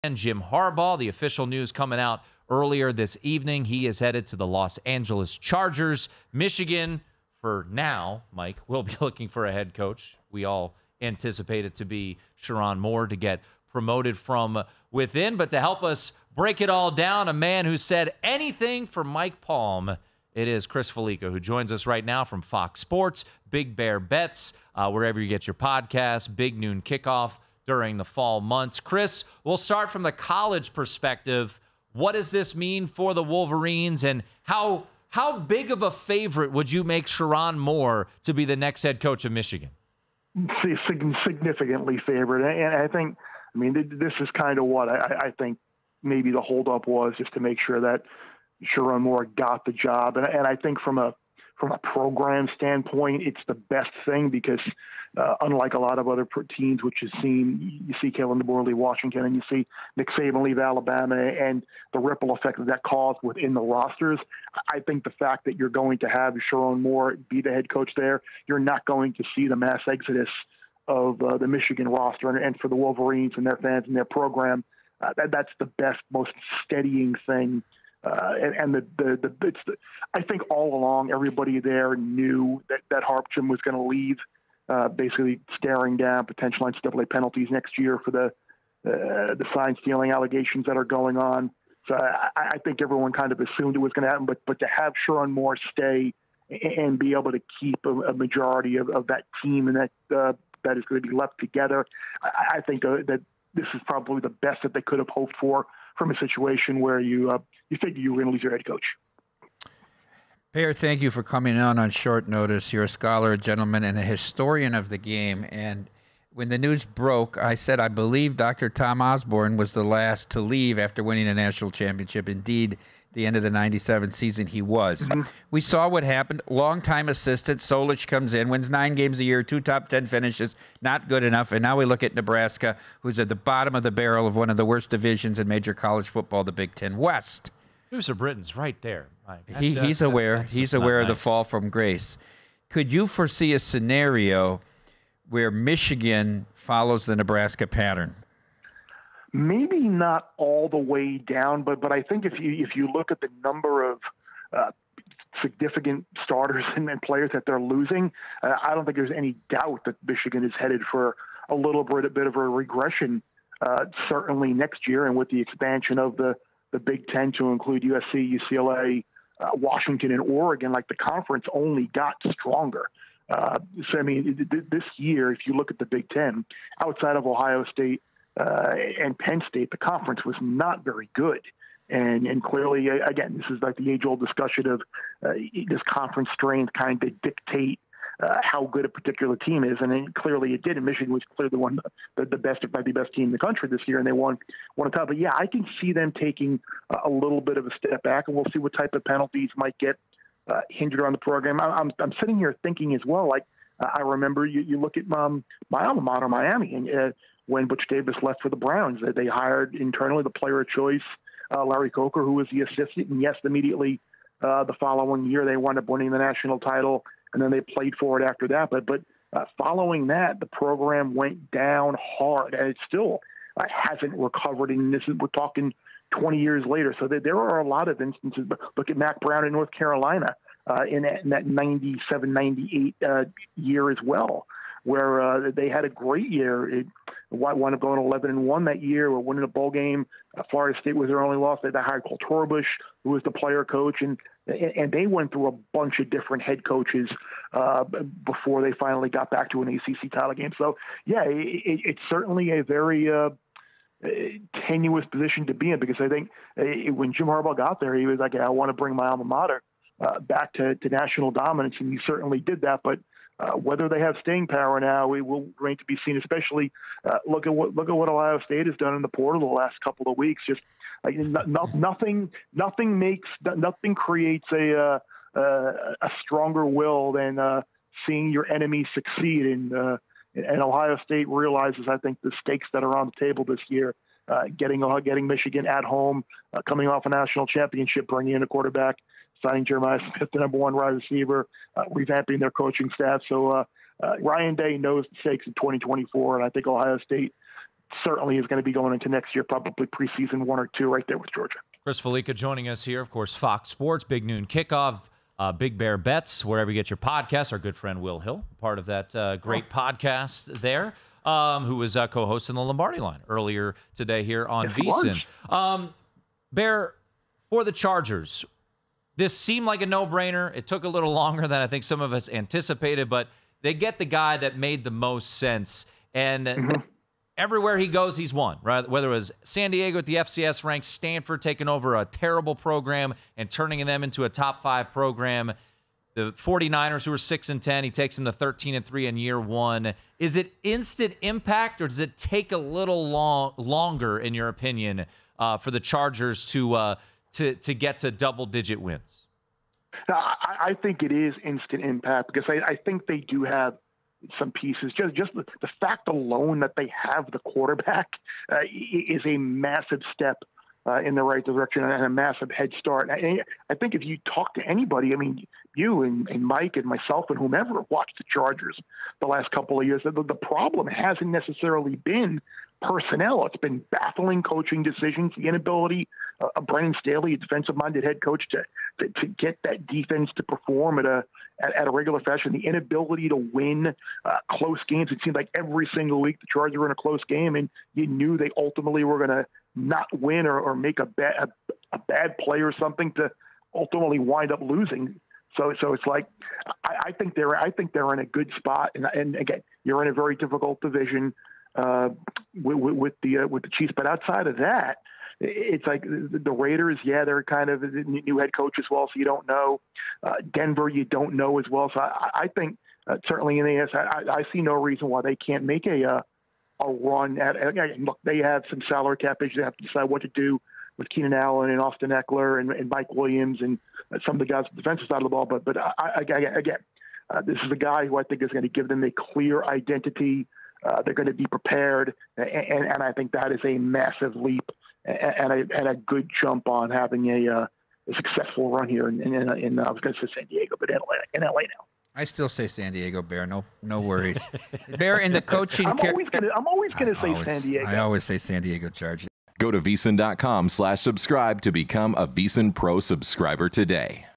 And Jim Harbaugh, the official news coming out earlier this evening. He is headed to the Los Angeles Chargers. Michigan, for now, Mike, will be looking for a head coach. We all anticipate it to be Sherrone Moore to get promoted from within. But to help us break it all down, a man who said anything for Mike Palm, it is Chris Fallica, who joins us right now from Fox Sports, Big Bear Bets, wherever you get your podcasts, Big Noon Kickoff during the fall months. Chris, we'll start from the college perspective. What does this mean for the Wolverines, and how big of a favorite would you make Sherrone Moore to be the next head coach of Michigan? Significantly favored. And I think, this is kind of what I think maybe the holdup was, just to make sure that Sherrone Moore got the job. And I think from a program standpoint, it's the best thing because unlike a lot of other teams, which you see Kalen DeBoer leave Washington and you see Nick Saban leave Alabama and the ripple effect that caused within the rosters, I think the fact that you're going to have Sherrone Moore be the head coach there, you're not going to see the mass exodus of the Michigan roster. And for the Wolverines and their fans and their program, that's the best, most steadying thing. I think all along everybody there knew that Harbaugh was going to leave, basically staring down potential NCAA penalties next year for the sign stealing allegations that are going on. So I think everyone kind of assumed it was going to happen, but to have Sherrone Moore stay and be able to keep a majority of that team and that is going to be left together, I think that this is probably the best that they could have hoped for from a situation where you figure you were going to lose your head coach. Bear, thank you for coming on short notice. You're a scholar, a gentleman, and a historian of the game. And when the news broke, I said I believe Dr. Tom Osborne was the last to leave after winning a national championship. Indeed, the end of the 97 season, he was. Mm-hmm. We saw what happened. Longtime assistant, Solich comes in, wins 9 games a year, 2 top 10 finishes, not good enough. And now we look at Nebraska, who's at the bottom of the barrel of one of the worst divisions in major college football, the Big Ten West. Hoosier Britton's right there. He's aware. He's aware of the fall from grace. Could you foresee a scenario where Michigan follows the Nebraska pattern? Maybe not all the way down, but I think if you look at the number of significant starters and players that they're losing, I don't think there's any doubt that Michigan is headed for a little bit of a regression, certainly next year, and with the expansion of the Big Ten to include USC, UCLA, Washington, and Oregon, like the conference only got stronger. This year, if you look at the Big Ten, outside of Ohio State and Penn State, the conference was not very good. And clearly, again, this is like the age-old discussion of this conference strains kind of dictate how good a particular team is, and clearly it did. And Michigan was clearly the best, if not the best team in the country this year, and they won a title. But yeah, I can see them taking a little bit of a step back, and we'll see what type of penalties might get hindered on the program. I'm sitting here thinking as well, like I remember you look at my alma mater, Miami, and when Butch Davis left for the Browns, they hired internally the player of choice, Larry Coker, who was the assistant, and yes, immediately the following year they wound up winning the national title. And then they played for it after that. But following that, the program went down hard, and it still hasn't recovered. And we're talking 20 years later. So there are a lot of instances. But look at Mac Brown in North Carolina in that 97, 98 year as well, where they had a great year. It wound up going 11-1 that year. We're winning a bowl game. Florida State was their only loss. They hired Cole Torbush, who was the player coach, and they went through a bunch of different head coaches before they finally got back to an ACC title game. So, yeah, it's certainly a very tenuous position to be in, because I think when Jim Harbaugh got there, he was like, I want to bring my alma mater back to national dominance, and he certainly did that. But whether they have staying power now, it will remain to be seen. Especially look at what Ohio State has done in the portal the last couple of weeks. Just like nothing creates a stronger will than seeing your enemy succeed. And Ohio State realizes, I think, the stakes that are on the table this year. Getting Michigan at home, coming off a national championship, bringing in a quarterback, signing Jeremiah Smith, the number 1 wide receiver, revamping their coaching staff. So Ryan Day knows the stakes in 2024, and I think Ohio State certainly is going to be going into next year, probably preseason 1 or 2 right there with Georgia. Chris Fallica joining us here, of course, Fox Sports, Big Noon Kickoff, Big Bear Bets, wherever you get your podcasts. Our good friend Will Hill, part of that great podcast there, who was co-hosting the Lombardi Line earlier today here on VSiN. Bear, for the Chargers, this seemed like a no-brainer. It took a little longer than I think some of us anticipated, but they get the guy that made the most sense. And everywhere he goes, he's won, right? Whether it was San Diego at the FCS ranks, Stanford taking over a terrible program and turning them into a top 5 program. The 49ers, who were 6-10, he takes them to 13-3 in year 1. Is it instant impact, or does it take a little longer, in your opinion, for the Chargers to get to double-digit wins? I think it is instant impact because I think they do have some pieces. Just the fact alone that they have the quarterback is a massive step in the right direction and a massive head start. I think if you talk to anybody, I mean, you and Mike and myself and whomever watched the Chargers the last couple of years, the problem hasn't necessarily been personnel. It's been baffling coaching decisions, the inability of Brennan Staley, a defensive-minded head coach, to get that defense to perform at a regular fashion, the inability to win close games. It seemed like every single week the Chargers were in a close game, and you knew they ultimately were going to not win or make a bad play or something to ultimately wind up losing. So it's like I think they're in a good spot, and again, you're in a very difficult division with the Chiefs. But outside of that, it's like the Raiders. Yeah, they're kind of a new head coach as well, so you don't know. Denver, you don't know as well. So I think certainly in the AS, I see no reason why they can't make a run at. Look, they have some salary cap issues. They have to decide what to do with Keenan Allen and Austin Eckler and Mike Williams and some of the guys on the defensive side of the ball. But this is a guy who I think is going to give them a clear identity. They're going to be prepared, and I think that is a massive leap and a good jump on having a successful run here in I was going to say San Diego, but in LA now. I still say San Diego, Bear. No worries. Bear, in the coaching. I'm always going to say San Diego. I always say San Diego Chargers. Go to VSiN.com/subscribe to become a VSiN Pro subscriber today.